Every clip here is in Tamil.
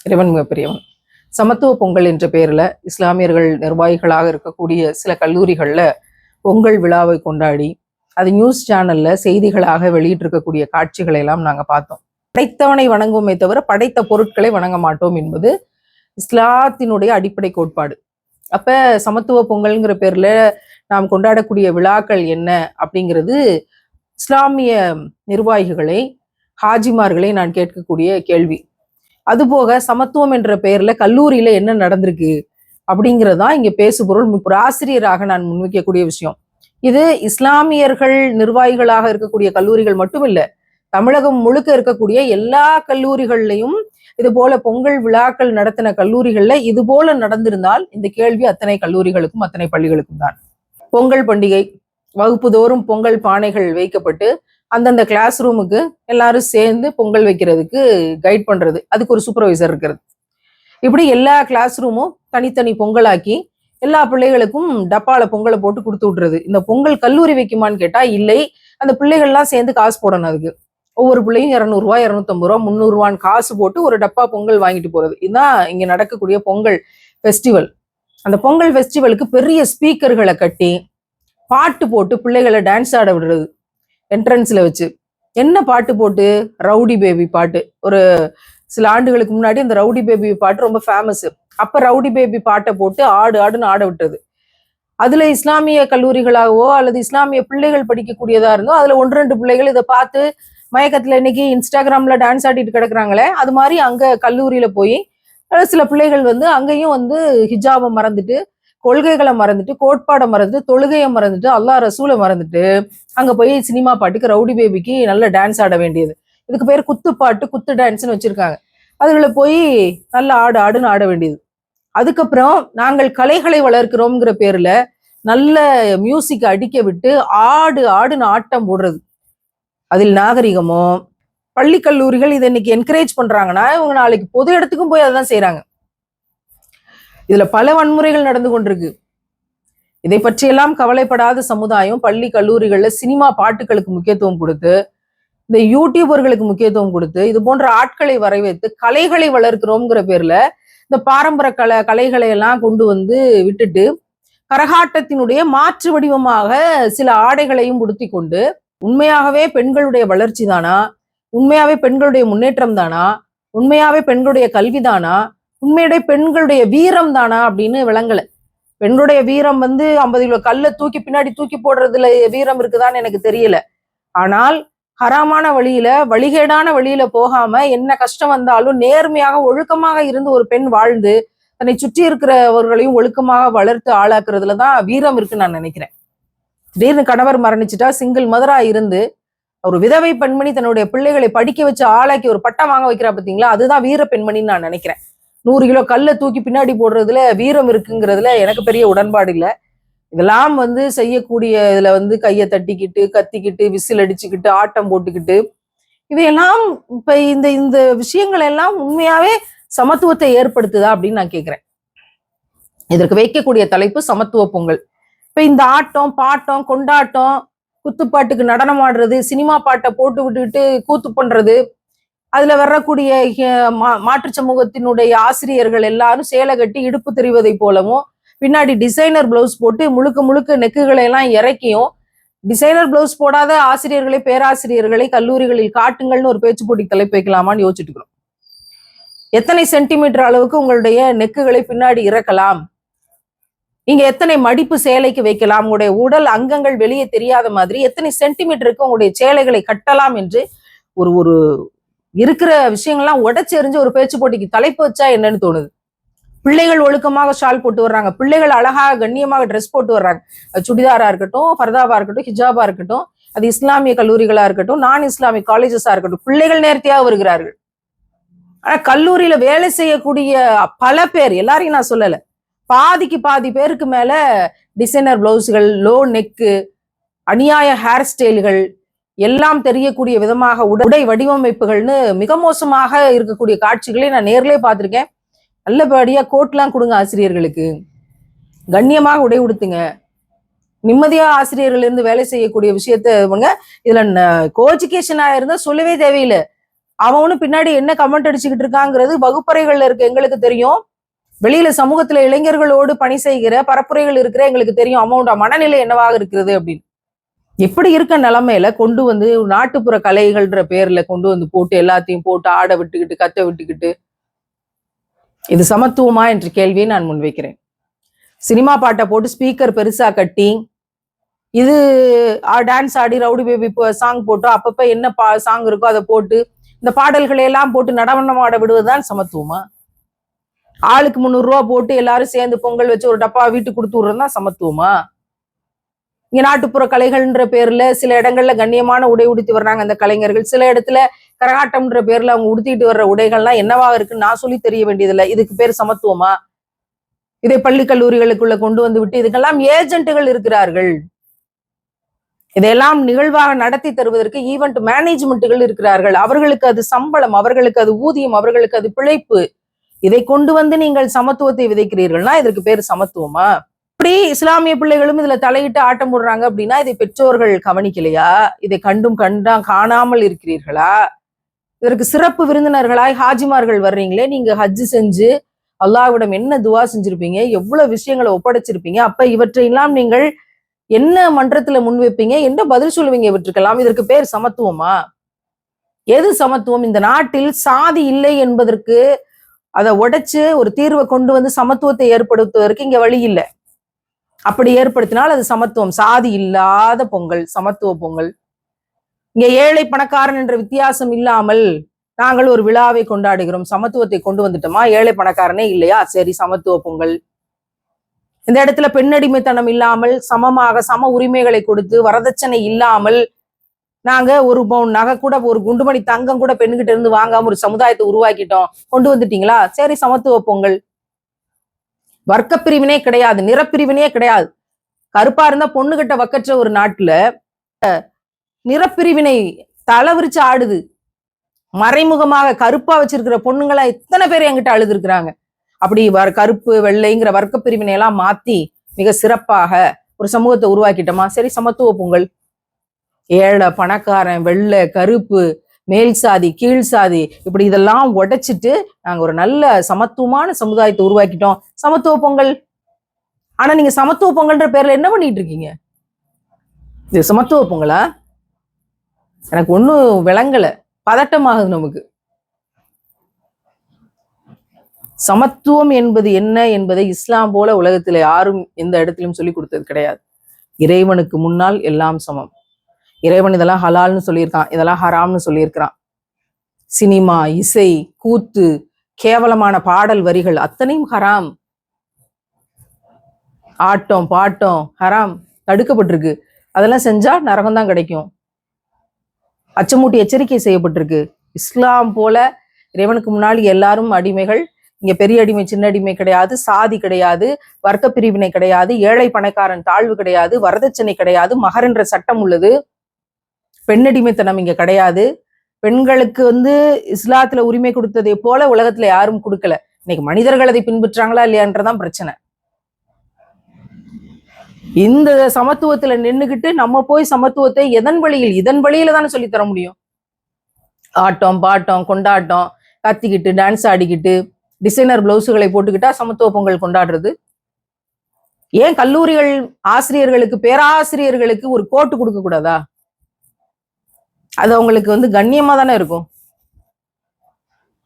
இறைவன் மிகப்பெரியவன். சமத்துவ பொங்கல் என்ற பெயர்ல இஸ்லாமியர்கள் நிர்வாகிகளாக இருக்கக்கூடிய சில கல்லூரிகள்ல பொங்கல் விழாவை கொண்டாடி அது நியூஸ் சேனல்ல செய்திகளாக வெளியிட்டு இருக்கக்கூடிய காட்சிகளை எல்லாம் நாங்க பார்த்தோம். படைத்தவனை வணங்குவோமே தவிர படைத்த பொருட்களை வணங்க மாட்டோம் என்பது இஸ்லாத்தினுடைய அடிப்படை கோட்பாடு. அப்ப சமத்துவ பொங்கல்ங்கிற பேர்ல நாம் கொண்டாடக்கூடிய விழாக்கள் என்ன அப்படிங்கிறது இஸ்லாமிய நிர்வாகிகளை, ஹாஜிமார்களை நான் கேட்கக்கூடிய கேள்வி. அதுபோக சமத்துவம் என்ற பெயர்ல கல்லூரியில என்ன நடந்திருக்கு அப்படிங்கிறதா இங்க பேசுபொருள். ஒரு ஆசிரியராக நான் முன்வைக்கக்கூடிய விஷயம். இது இஸ்லாமியர்கள் நிர்வாகிகளாக இருக்கக்கூடிய கல்லூரிகள் மட்டும் இல்ல, தமிழகம் முழுக்க இருக்கக்கூடிய எல்லா கல்லூரிகள்லையும் இது போல பொங்கல் விழாக்கள் நடத்தின கல்லூரிகள்ல இது போல நடந்திருந்தால் இந்த கேள்வி அத்தனை கல்லூரிகளுக்கும் அத்தனை பள்ளிகளுக்கும் தான். பொங்கல் பண்டிகை வகுப்பு தோறும் பொங்கல் பானைகள் வைக்கப்பட்டு அந்தந்த கிளாஸ் ரூமுக்கு எல்லாரும் சேர்ந்து பொங்கல் வைக்கிறதுக்கு கைட் பண்றது, அதுக்கு ஒரு சூப்பர்வைசர் இருக்கிறது. இப்படி எல்லா கிளாஸ் ரூமும் தனித்தனி பொங்கலாக்கி எல்லா பிள்ளைகளுக்கும் டப்பால பொங்கலை போட்டு கொடுத்து விட்டுறது. இந்த பொங்கல் கல்லூரி வைக்குமான்னு கேட்டா இல்லை, அந்த பிள்ளைகள்லாம் சேர்ந்து காசு போடணும். அதுக்கு ஒவ்வொரு பிள்ளையும் 200 ரூபாய், 250 ரூபா, 300 ரூபான்னு காசு போட்டு ஒரு டப்பா பொங்கல் வாங்கிட்டு போறது. இதுதான் இங்க நடக்கக்கூடிய பொங்கல் ஃபெஸ்டிவல். அந்த பொங்கல் ஃபெஸ்டிவலுக்கு பெரிய ஸ்பீக்கர்களை கட்டி பாட்டு போட்டு பிள்ளைகளை டான்ஸ் ஆட விடுறது என்ட்ரன்ஸ்ல வச்சு. என்ன பாட்டு போட்டு? ரவுடி பேபி பாட்டு. ஒரு சில ஆண்டுகளுக்கு முன்னாடி அந்த ரவுடி பேபி பாட்டு ரொம்ப ஃபேமஸ். அப்ப ரவுடி பேபி பாட்டை போட்டு ஆடுன்னு ஆட விட்டது. அதுல இஸ்லாமிய கல்லூரிகளாகவோ அல்லது இஸ்லாமிய பிள்ளைகள் படிக்கக்கூடியதா இருந்தோ அதுல 1-2 பிள்ளைகள் இதை பார்த்து மயக்கத்துல இன்னைக்கு இன்ஸ்டாகிராம்ல டான்ஸ் ஆடிட்டு கிடக்குறாங்களே, அது மாதிரி அங்க கல்லூரியில போய் சில பிள்ளைகள் அங்கேயும் ஹிஜாபை மறந்துட்டு, கொள்கைகளை மறந்துட்டு, கோட்பாடை மறந்துட்டு, தொழுகையை மறந்துட்டு, அல்லாஹ் ரசூலை மறந்துட்டு அங்க போய் சினிமா பாட்டுக்கு ரவுடி பேபிக்கு நல்ல டான்ஸ் ஆட வேண்டியது. இதுக்கு பேர் குத்து பாட்டு, குத்து டான்ஸ்னு வச்சிருக்காங்க. அதுல போய் நல்ல ஆடுன்னு ஆட வேண்டியது. அதுக்கப்புறம் நாங்கள் கலைகளை வளர்க்கிறோம்ங்கிற பேர்ல நல்ல மியூசிக் அடிக்க விட்டு ஆடுன்னு ஆட்டம் போடுறது. அதில் நாகரிகமோ? பள்ளி கல்லூரிகள் இதை இன்னைக்கு என்கரேஜ் பண்றாங்கன்னா இவங்க நாளைக்கு பொது இடத்துக்கும் போய் அதான் செய்யறாங்க. இதுல பல வன்முறைகள் நடந்து கொண்டிருக்கு. இதை பற்றியெல்லாம் கவலைப்படாத சமுதாயம் பள்ளி கல்லூரிகள்ல சினிமா பாட்டுகளுக்கு முக்கியத்துவம் கொடுத்து, இந்த யூடியூபர்களுக்கு முக்கியத்துவம் கொடுத்து, இது போன்ற ஆட்களை வரவேற்று கலைகளை வளர்க்கிறோம்ங்கிற பேர்ல இந்த பாரம்பரிய கலைகளை எல்லாம் கொண்டு விட்டுட்டு கரகாட்டத்தினுடைய மாற்று வடிவமாக சில ஆடைகளையும் உடுத்தி கொண்டு, உண்மையாகவே பெண்களுடைய வளர்ச்சி தானா? உண்மையாவே பெண்களுடைய முன்னேற்றம் தானா? உண்மையாவே பெண்களுடைய கல்விதானா? உண்மையுடைய பெண்களுடைய வீரம் தானா அப்படின்னு விளங்கல. பெண்களுடைய வீரம் 50 கிலோ கல்லை தூக்கி பின்னாடி தூக்கி போடுறதுல வீரம் இருக்குதான்னு எனக்கு தெரியல. ஆனால் ஹராமான வழியில, வழிகேடான வழியில போகாம என்ன கஷ்டம் வந்தாலும் நேர்மையாக ஒழுக்கமாக இருந்து ஒரு பெண் வாழ்ந்து தன்னை சுற்றி இருக்கிறவர்களையும் ஒழுக்கமாக வளர்த்து ஆளாக்குறதுலதான் வீரம் இருக்குன்னு நான் நினைக்கிறேன். திடீர்னு கணவர் மரணிச்சுட்டா சிங்கிள் மதரா இருந்து ஒரு விதவை பெண்மணி தன்னுடைய பிள்ளைகளை படிக்க வச்சு ஆளாக்கி ஒரு பட்டம் வாங்க வைக்கிறா பார்த்தீங்களா, அதுதான் வீர பெண்மணின்னு நான் நினைக்கிறேன். 100 கிலோ கல்லை தூக்கி பின்னாடி போடுறதுல வீரம் இருக்குங்கிறதுல எனக்கு பெரிய உடன்பாடு இல்லை. இதெல்லாம் செய்யக்கூடிய இதுல கையை தட்டிக்கிட்டு, கத்திக்கிட்டு, விசில் அடிச்சுக்கிட்டு, ஆட்டம் போட்டுக்கிட்டு, இவையெல்லாம் இப்ப இந்த விஷயங்கள் எல்லாம் உண்மையாவே சமத்துவத்தை ஏற்படுத்துதா அப்படின்னு நான் கேட்கிறேன். இதற்கு வைக்கக்கூடிய தலைப்பு சமத்துவ பொங்கல். இப்ப இந்த ஆட்டம், பாட்டம், கொண்டாட்டம், குத்துப்பாட்டுக்கு நடனம் ஆடுறது, சினிமா பாட்டை போட்டு விட்டுக்கிட்டு கூத்து பண்றது, அதுல வரக்கூடிய மாற்று சமூகத்தினுடைய ஆசிரியர்கள் எல்லாரும் சேலை கட்டி இடுப்பு தெரிவதை போலவும், பின்னாடி டிசைனர் பிளவுஸ் போட்டு முழுக்க நெக்குகளை எல்லாம் இறக்கியும், டிசைனர் பிளவுஸ் போடாத ஆசிரியர்களை, பேராசிரியர்களை கல்லூரிகளில் காட்டுங்கள்னு ஒரு பேச்சு போட்டி தலைப்பு வைக்கலாமான்னு யோசிச்சுட்டு இருக்கிறோம். எத்தனை சென்டிமீட்டர் அளவுக்கு உங்களுடைய நெக்குகளை பின்னாடி இறக்கலாம், நீங்க எத்தனை மடிப்பு சேலைக்கு வைக்கலாம், உங்களுடைய உடல் அங்கங்கள் வெளியே தெரியாத மாதிரி எத்தனை சென்டிமீட்டருக்கு உங்களுடைய சேலைகளை கட்டலாம் என்று ஒரு இருக்கிற விஷயங்கள்லாம் உடைச்செறிஞ்சு ஒரு பேச்சு போட்டிக்கு தலைப்பு வச்சா என்னன்னு தோணுது. பிள்ளைகள் ஒழுக்கமாக ஷால் போட்டு வர்றாங்க, பிள்ளைகள் அழகாக கண்ணியமாக ட்ரெஸ் போட்டு வர்றாங்க. சுடிதாரா இருக்கட்டும், ஃபர்தாவா இருக்கட்டும், ஹிஜாபா இருக்கட்டும், அது இஸ்லாமிய கல்லூரிகளா இருக்கட்டும், நான் இஸ்லாமிக் காலேஜஸா இருக்கட்டும், பிள்ளைகள் நேர்த்தியாக வருகிறார்கள். ஆனா கல்லூரியில வேலை செய்யக்கூடிய பல பேர், எல்லாரையும் நான் சொல்லல, பாதிக்கு பாதி பேருக்கு மேல டிசைனர் பிளவுஸ்கள், லோ நெக்கு, அநியாய ஹேர் ஸ்டைல்கள் எல்லாம் தெரியக்கூடிய விதமாக உடை வடிவமைப்புகள்னு மிக மோசமாக இருக்கக்கூடிய காட்சிகளை நான் நேர்லயே பார்த்திருக்கேன். நல்லபடியா கோட்லாம் கொடுங்க ஆசிரியர்களுக்கு, கண்ணியமாக உடை உடுத்துங்க, நிம்மதியா ஆசிரியர்கள் இருந்து வேலை செய்யக்கூடிய விஷயத்த இதுல கோஎஜுகேஷனா இருந்தா சொல்லவே தேவையில்லை. அவனு பின்னாடி என்ன கமெண்ட் அடிச்சுக்கிட்டு இருக்காங்கிறது வகுப்பறைகள்ல இருக்க எங்களுக்கு தெரியும். வெளியில சமூகத்துல இளைஞர்களோடு பணி செய்கிற பரப்புரைகள் இருக்கிற எங்களுக்கு தெரியும் அவனோட மனநிலை என்னவாக இருக்கிறது அப்படின்னு. எப்படி இருக்க நிலைமையில கொண்டு வந்து நாட்டுப்புற கலைகள்ன்ற பேர்ல கொண்டு வந்து போட்டு எல்லாத்தையும் போட்டு ஆட விட்டுக்கிட்டு கத்த விட்டுக்கிட்டு இது சமத்துவமா என்ற கேள்வியை நான் முன்வைக்கிறேன். சினிமா பாட்டை போட்டு ஸ்பீக்கர் பெருசா கட்டி இது டான்ஸ் ஆடி ரவுடி பேபி சாங் போட்டு அப்பப்ப என்ன சாங் இருக்கோ அதை போட்டு இந்த பாடல்களை எல்லாம் போட்டு நடனம் ஆட விடுவதுதான் சமத்துவமா? ஆளுக்கு 300 ரூபா போட்டு எல்லாரும் சேர்ந்து பொங்கல் வச்சு ஒரு டப்பா வீட்டுக்கு கொடுத்து விடுறதுதான் சமத்துவமா? இங்க நாட்டுப்புற கலைகள்ன்ற பேர்ல சில இடங்கள்ல கண்ணியமான உடை உடுத்தி வர்றாங்க அந்த கலைஞர்கள். சில இடத்துல கரகாட்டம்ன்ற பேர்ல அவங்க உடுத்திட்டு வர்ற உடைகள்லாம் என்னவா இருக்குன்னு நான் சொல்லி தெரிய வேண்டியதில்லை. இதுக்கு பேர் சமத்துவமா? இதை பள்ளி கல்லூரிகளுக்குள்ள கொண்டு வந்து விட்டு இதுக்கெல்லாம் ஏஜென்ட்டுகள் இருக்கிறார்கள். இதையெல்லாம் நிகழ்வாக நடத்தி தருவதற்கு ஈவெண்ட் மேனேஜ்மெண்ட்டுகள் இருக்கிறார்கள். அவர்களுக்கு அது சம்பளம், அவர்களுக்கு அது ஊதியம், அவர்களுக்கு அது பிழைப்பு. இதை கொண்டு வந்து நீங்கள் சமத்துவத்தை விதைக்கிறீர்கள்னா இதற்கு பேர் சமத்துவமா? இப்படி இஸ்லாமிய பிள்ளைகளும் இதுல தலையிட்டு ஆட்டம் போடுறாங்க அப்படின்னா இதை பெற்றோர்கள் கவனிக்கலையா? இதை கண்டும் காணாமல் இருக்கிறீர்களா? இதற்கு சிறப்பு விருந்தினர்களாய் ஹாஜிமார்கள் வர்றீங்களே, நீங்க ஹஜ்ஜு செஞ்சு அல்லாஹ்விடம் என்ன துவா செஞ்சிருப்பீங்க, எவ்வளவு விஷயங்களை ஒப்படைச்சிருப்பீங்க. அப்ப இவற்றையெல்லாம் நீங்கள் என்ன மன்றத்துல முன்வைப்பீங்க, என்ன பதில் சொல்லுவீங்க இவற்றுக்கெல்லாம்? இதற்கு பேர் சமத்துவமா? எது சமத்துவம்? இந்த நாட்டில் சாதி இல்லை என்பதற்கு அதை உடைச்சு ஒரு தீர்வை கொண்டு வந்து சமத்துவத்தை ஏற்படுத்துவதற்கு இங்க வழி இல்லை. அப்படி ஏற்படுத்தினால் அது சமத்துவம். சாதி இல்லாத பொங்கல் சமத்துவ பொங்கல். இங்க ஏழை பணக்காரன் என்ற வித்தியாசம் இல்லாமல் நாங்கள் ஒரு விழாவை கொண்டாடுகிறோம். சமத்துவத்தை கொண்டு வந்துட்டோமா? ஏழை பணக்காரனே இல்லையா? சரி, சமத்துவ பொங்கல். இந்த இடத்துல பெண்ணடிமைத்தனம் இல்லாமல் சமமாக சம உரிமைகளை கொடுத்து வரதட்சணை இல்லாமல் நாங்க ஒரு பவுன் நகை கூட ஒரு குண்டுமணி தங்கம் கூட பெண்கிட்ட இருந்து வாங்காம ஒரு சமுதாயத்தை உருவாக்கிட்டோம். கொண்டு வந்துட்டீங்களா? சரி, சமத்துவ பொங்கல். வர்க்க பிரிவினே கிடையாது, நிறப்பிரிவினே கிடையாது. கருப்பா இருந்தா பொண்ணுகிட்ட வக்கற்ற ஒரு நாட்டுல நிறப்பிரிவினை தலைவிரிச்சு ஆடுது. மறைமுகமாக கருப்பா வச்சிருக்கிற பொண்ணுங்களா எத்தனை பேர் என்கிட்ட அழுது இருக்கிறாங்க. அப்படி கருப்பு வெள்ளைங்கிற வர்க்க பிரிவினை எல்லாம் மாத்தி மிக சிறப்பாக ஒரு சமூகத்தை உருவாக்கிட்டோமா? சரி, சமத்துவ பொங்கல். ஏழை பணக்காரன் வெள்ளை கருப்பு மேல் சாதி கீழ் சாதி இப்படி இதெல்லாம் உடைச்சிட்டு நாங்க ஒரு நல்ல சமத்துவமான சமுதாயத்தை உருவாக்கிட்டோம். சமத்துவ பொங்கல். ஆனா நீங்க சமத்துவ பொங்கல்ன்ற பேர்ல என்ன பண்ணிட்டு இருக்கீங்க? இது சமத்துவ பொங்கலா? எனக்கு ஒன்னும் விளங்கல, பதட்டமாகுது நமக்கு. சமத்துவம் என்பது என்ன என்பதை இஸ்லாம் போல உலகத்துல யாரும் எந்த இடத்திலும் சொல்லி கொடுத்தது கிடையாது. இறைவனுக்கு முன்னால் எல்லாம் சமம். இறைவன் இதெல்லாம் ஹலால்னு சொல்லியிருக்கான், இதெல்லாம் ஹராம்னு சொல்லியிருக்கிறான். சினிமா, இசை, கூத்து, கேவலமான பாடல் வரிகள் அத்தனையும் ஹராம். ஆட்டம் பாட்டம் ஹராம், தடுக்கப்பட்டிருக்கு. அதெல்லாம் செஞ்சா நரகம் தான் கிடைக்கும். அச்சமூட்டி எச்சரிக்கை செய்யப்பட்டிருக்கு. இஸ்லாம் போல இறைவனுக்கு முன்னாடி எல்லாரும் அடிமைகள். இங்க பெரிய அடிமை சின்ன அடிமை கிடையாது, சாதி கிடையாது, வர்க்க பிரிவினை கிடையாது, ஏழை பணக்காரன் தாழ்வு கிடையாது, வரதட்சணை கிடையாது, மகர் என்ற சட்டம் உள்ளது. பெண்ணடிமைத்தனம் இங்க கிடையாது. பெண்களுக்கு இஸ்லாத்துல உரிமை கொடுத்ததை போல உலகத்துல யாரும் கொடுக்கல. இன்னைக்கு மனிதர்கள் அதை பின்பற்றாங்களா இல்லையான்றதான் பிரச்சனை. இந்த சமத்துவத்துல நின்னுகிட்டு நம்ம போய் சமத்துவத்தை எதன் வழியில்? இதன் வழியில தானே சொல்லி தர முடியும். ஆட்டம் பாட்டம் கொண்டாட்டம் கத்திக்கிட்டு டான்ஸ் ஆடிக்கிட்டு டிசைனர் பிளவுஸுகளை போட்டுக்கிட்டா சமத்துவ பொங்கல் கொண்டாடுறது? ஏன் கல்லூரிகள் ஆசிரியர்களுக்கு பேராசிரியர்களுக்கு ஒரு கோட்டு கொடுக்க கூடாதா? அது அவங்களுக்கு கண்ணியமா தானே இருக்கும்.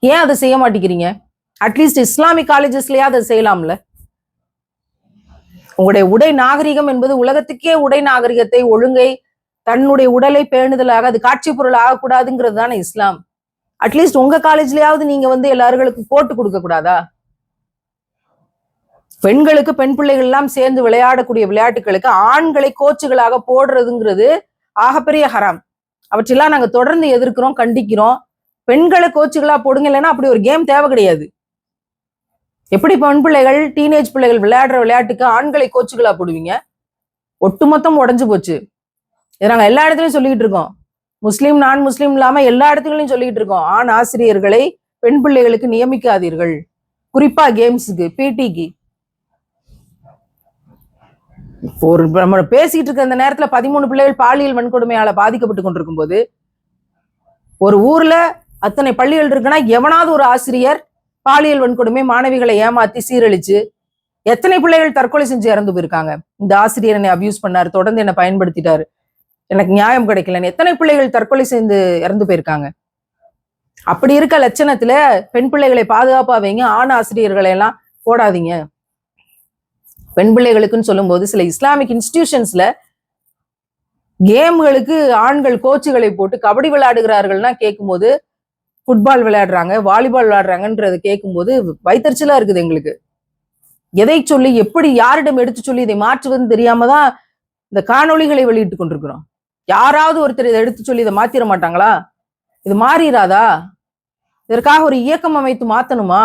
ஏன் அதை செய்ய மாட்டேங்கிறீங்க? அட்லீஸ்ட் இஸ்லாமிக் காலேஜஸ்லயா அதை செய்யலாம்ல. உங்களுடைய உடை நாகரிகம் என்பது உலகத்துக்கே உடை நாகரிகத்தை ஒழுங்கை தன்னுடைய உடலை பேணுதலாக அது காட்சி பொருள் ஆகக்கூடாதுங்கிறது தானே இஸ்லாம். அட்லீஸ்ட் உங்க காலேஜ்லயாவது நீங்க எல்லாருக்கும் கோட்டு கொடுக்க கூடாதா? பெண்களுக்கு பெண் பிள்ளைகள் எல்லாம் சேர்ந்து விளையாடக்கூடிய விளையாட்டுகளுக்கு ஆண்களை கோச்சுகளாக போடுறதுங்கிறது ஆகப்பெரிய ஹராம். அவற்றெல்லாம் நாங்க தொடர்ந்து எதிர்க்கிறோம், கண்டிக்கிறோம். பெண்களை கோச்சுகளா போடுங்க, இல்லைன்னா அப்படி ஒரு கேம் தேவை கிடையாது. எப்படி பெண் பிள்ளைகள் டீனேஜ் பிள்ளைகள் விளையாடுற விளையாட்டுக்கு ஆண்களை கோச்சுகளா போடுவீங்க? ஒட்டுமொத்தம் உடஞ்சு போச்சு. இதை நாங்க எல்லா இடத்துலயும் சொல்லிக்கிட்டு இருக்கோம். முஸ்லீம் நான் முஸ்லீம் இல்லாம எல்லா இடத்துலையும் சொல்லிக்கிட்டு இருக்கோம். ஆண் ஆசிரியர்களை பெண் பிள்ளைகளுக்கு நியமிக்காதீர்கள், குறிப்பா கேம்ஸுக்கு பிடிக்கு. ஒரு நம்ம பேசிக்கிட்டு இருக்க அந்த நேரத்துல 13 பிள்ளைகள் பாலியல் வன்கொடுமையால பாதிக்கப்பட்டு கொண்டிருக்கும் போது ஒரு ஊர்ல அத்தனை பள்ளிகள் இருக்குன்னா எவனாவது ஒரு ஆசிரியர் பாலியல் வன்கொடுமை, மாணவிகளை ஏமாத்தி சீரழிச்சு எத்தனை பிள்ளைகள் தற்கொலை செஞ்சு இறந்து போயிருக்காங்க. இந்த ஆசிரியர் என்னை அபியூஸ் பண்ணாரு, தொடர்ந்து என்னை பயன்படுத்திட்டாரு, எனக்கு நியாயம் கிடைக்கலன்னு எத்தனை பிள்ளைகள் தற்கொலை செய்து இறந்து போயிருக்காங்க. அப்படி இருக்க லட்சணத்துல பெண் பிள்ளைகளை பாதுகாப்பா வைங்க, ஆண் ஆசிரியர்களை எல்லாம் போடாதீங்க. பெண் பிள்ளைகளுக்குன்னு சொல்லும் போது சில இஸ்லாமிக் இன்ஸ்டிடியூஷன்ஸ்ல கேம்களுக்கு ஆண்கள் கோச்சுகளை போட்டு கபடி விளையாடுகிறார்கள்னா கேட்கும்போது, ஃபுட்பால் விளையாடுறாங்க, வாலிபால் விளையாடுறாங்கன்றது கேட்கும்போது வைத்தறிச்சலா இருக்குது எங்களுக்கு. எதை சொல்லி எப்படி யாரிடம் எடுத்து சொல்லி இதை மாற்றுவதுன்னு தெரியாம தான் இந்த காணொளிகளை வெளியிட்டு கொண்டிருக்கிறோம். யாராவது ஒருத்தர் இதை எடுத்து சொல்லி இதை மாத்திர மாட்டாங்களா? இது மாறிடாதா? இதற்காக ஒரு இயக்கம் அமைத்து மாத்தணுமா?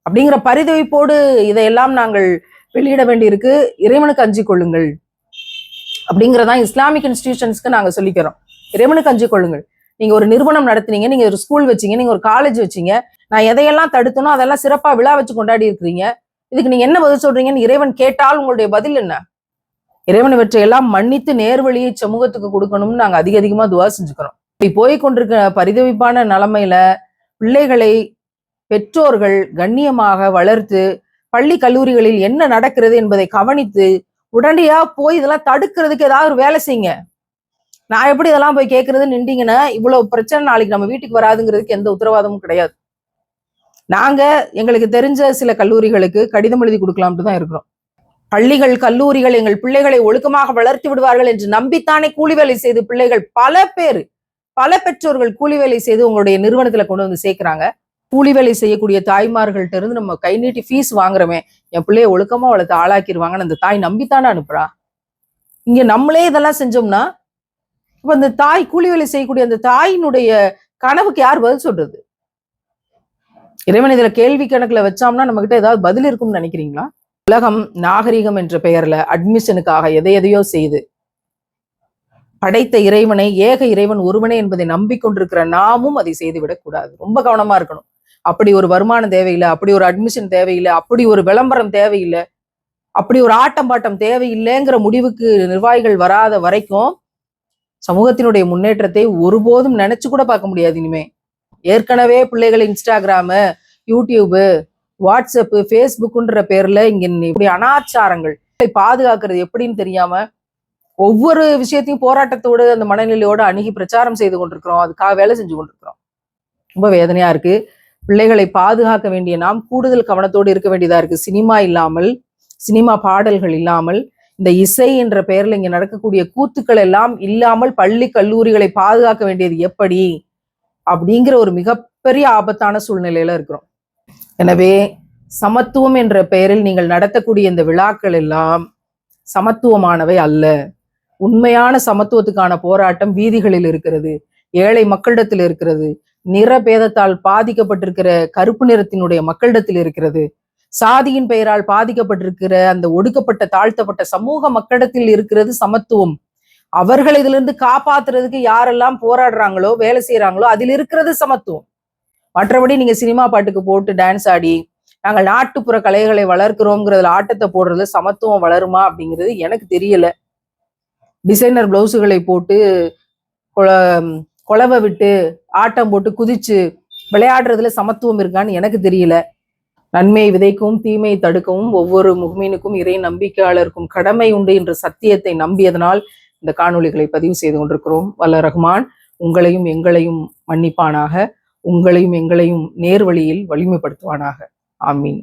அப்படிங்கிற பரிதவிப்போடு இதையெல்லாம் நாங்கள் வெளியிட வேண்டியிருக்கு. இறைவனுக்கு அஞ்சிக் கொள்ளுங்கள் அப்படிங்கிறதான் இஸ்லாமிக் இன்ஸ்டிடியூஷன்ஸ்க்கு நாங்க சொல்லிக்கிறோம். இறைவனுக்கு அஞ்சிக் கொள்ளுங்கள். நீங்க ஒரு நிறுவனம் நடத்துனீங்க, நீங்க ஒரு ஸ்கூல் வச்சீங்க, நீங்க ஒரு காலேஜ் வச்சீங்க, நான் எதையெல்லாம் தடுத்தனோ அதெல்லாம் சிறப்பா விழா வச்சு கொண்டாடி இருக்கிறீங்க. இதுக்கு நீங்க என்ன பதில் சொல்றீங்கன்னு இறைவன் கேட்டால் உங்களுடைய பதில் என்ன? இறைவன் இவற்றையெல்லாம் மன்னித்து நேர்வழியை சமூகத்துக்கு கொடுக்கணும்னு நாங்க அதிகமா துவா செஞ்சுக்கிறோம். இப்படி போய் கொண்டிருக்க பரிதவிப்பான நிலைமையில பிள்ளைகளை பெற்றோர்கள் கண்ணியமாக வளர்த்து பள்ளி கல்லூரிகளில் என்ன நடக்கிறது என்பதை கவனித்து உடனடியா போய் இதெல்லாம் தடுக்கிறதுக்கு ஏதாவது ஒரு வேலை செய்யுங்க. நான் எப்படி இதெல்லாம் போய் கேட்கறது நின்றீங்கன்னா இவ்வளவு பிரச்சனை நாளைக்கு நம்ம வீட்டுக்கு வராதுங்கிறதுக்கு எந்த உத்தரவாதமும் கிடையாது. நாங்க எங்களுக்கு தெரிஞ்ச சில கல்லூரிகளுக்கு கடிதம் எழுதி கொடுக்கலாம்னு தான் இருக்கிறோம். பள்ளிகள் கல்லூரிகள் எங்கள் பிள்ளைகளை ஒழுக்கமாக வளர்த்து விடுவார்கள் என்று நம்பித்தானே கூலி வேலை செய்து பிள்ளைகள் பல பெற்றோர்கள் கூலி வேலை செய்து உங்களுடைய நிறுவனத்துல கொண்டு வந்து சேர்க்கிறாங்க. கூலி வேலை செய்யக்கூடிய தாய்மார்கள்ட்ட இருந்து நம்ம கை நீட்டி ஃபீஸ் வாங்குறோமே, என் பிள்ளைய ஒழுக்கமா வளர்த்து ஆளாக்கிடுவாங்கன்னு அந்த தாய் நம்பித்தானே அனுப்புறா. இங்க நம்மளே இதெல்லாம் செஞ்சோம்னா இப்ப அந்த தாய் கூலி வேலை செய்யக்கூடிய அந்த தாயினுடைய கனவுக்கு யார் பதில் சொல்றது? இறைவன் இதுல கேள்வி கணக்குல வச்சோம்னா நம்ம கிட்ட ஏதாவது பதில் இருக்கும்னு நினைக்கிறீங்களா? உலகம் நாகரிகம் என்ற பெயர்ல அட்மிஷனுக்காக எதையோ செய்து படைத்த இறைவனை, ஏக இறைவன் ஒருவனே என்பதை நம்பிக்கொண்டிருக்கிற நாமும் அதை செய்துவிடக் கூடாது. ரொம்ப கவனமா இருக்கணும். அப்படி ஒரு வருமானம் தேவையில்லை, அப்படி ஒரு அட்மிஷன் தேவையில்லை, அப்படி ஒரு விளம்பரம் தேவையில்லை, அப்படி ஒரு ஆட்டம் பாட்டம் தேவையில்லைங்கிற முடிவுக்கு நிர்வாகிகள் வராத வரைக்கும் சமூகத்தினுடைய முன்னேற்றத்தை ஒருபோதும் நினைச்சு கூட பார்க்க முடியாது. இனிமே ஏற்கனவே பிள்ளைகள் இன்ஸ்டாகிராமு, யூடியூபு, வாட்ஸ்அப்பு, ஃபேஸ்புக்குன்ற பேர்ல இங்க இப்படி அனாச்சாரங்கள் பாதுகாக்கிறது எப்படின்னு தெரியாம ஒவ்வொரு விஷயத்தையும் போராட்டத்தோடு அந்த மனநிலையோடு அணுகி பிரச்சாரம் செய்து கொண்டிருக்கிறோம். அதுக்காக வேலை செஞ்சு கொண்டிருக்கிறோம். ரொம்ப வேதனையா இருக்கு. பிள்ளைகளை பாதுகாக்க வேண்டிய நாம் கூடுதல் கவனத்தோடு இருக்க வேண்டியதா இருக்கு. சினிமா இல்லாமல், சினிமா பாடல்கள் இல்லாமல், இந்த இசை என்ற பெயர்ல இங்க நடக்கக்கூடிய கூத்துக்கள் எல்லாம் இல்லாமல் பள்ளி கல்லூரிகளை பாதுகாக்க வேண்டியது எப்படி அப்படிங்கிற ஒரு மிகப்பெரிய ஆபத்தான சூழ்நிலையில இருக்கிறோம். எனவே சமத்துவம் என்ற பெயரில் நீங்கள் நடத்தக்கூடிய இந்த விழாக்கள் எல்லாம் சமத்துவமானவை அல்ல. உண்மையான சமத்துவத்துக்கான போராட்டம் வீதிகளில் இருக்கிறது, ஏழை மக்களிடத்தில் இருக்கிறது, நிற பேதத்தால் பாதிக்கப்பட்டிருக்கிற கருப்பு நிறத்தினுடைய மக்களிடத்தில் இருக்கிறது, சாதியின் பெயரால் பாதிக்கப்பட்டிருக்கிற அந்த ஒடுக்கப்பட்ட தாழ்த்தப்பட்ட சமூக மக்களிடத்தில் இருக்கிறது சமத்துவம். அவர்கள் இதுல இருந்து காப்பாத்துறதுக்கு யாரெல்லாம் போராடுறாங்களோ வேலை செய்யறாங்களோ அதில் இருக்கிறது சமத்துவம். மற்றபடி நீங்க சினிமா பாட்டுக்கு போட்டு டான்ஸ் ஆடி நாங்கள் நாட்டுப்புற கலைகளை வளர்க்கிறோங்கிறதுல ஆட்டத்தை போடுறதுல சமத்துவம் வளருமா அப்படிங்கிறது எனக்கு தெரியல. டிசைனர் பிளவுஸுகளை போட்டு கொலவை விட்டு ஆட்டம் போட்டு குதிச்சு விளையாடுறதுல சமத்துவம் இருக்கான்னு எனக்கு தெரியல. நன்மையை விதைக்கவும் தீமையை தடுக்கவும் ஒவ்வொரு முஃமினுக்கும் இறை நம்பிக்கையாளருக்கும் கடமை உண்டு என்ற சத்தியத்தை நம்பியதனால் இந்த காணொளிகளை பதிவு செய்து கொண்டிருக்கிறோம். வல்ல ரஹ்மான் உங்களையும் எங்களையும் மன்னிப்பானாக, உங்களையும் எங்களையும் நேர்வழியில் வலிமைப்படுத்துவானாக. ஆமீன்.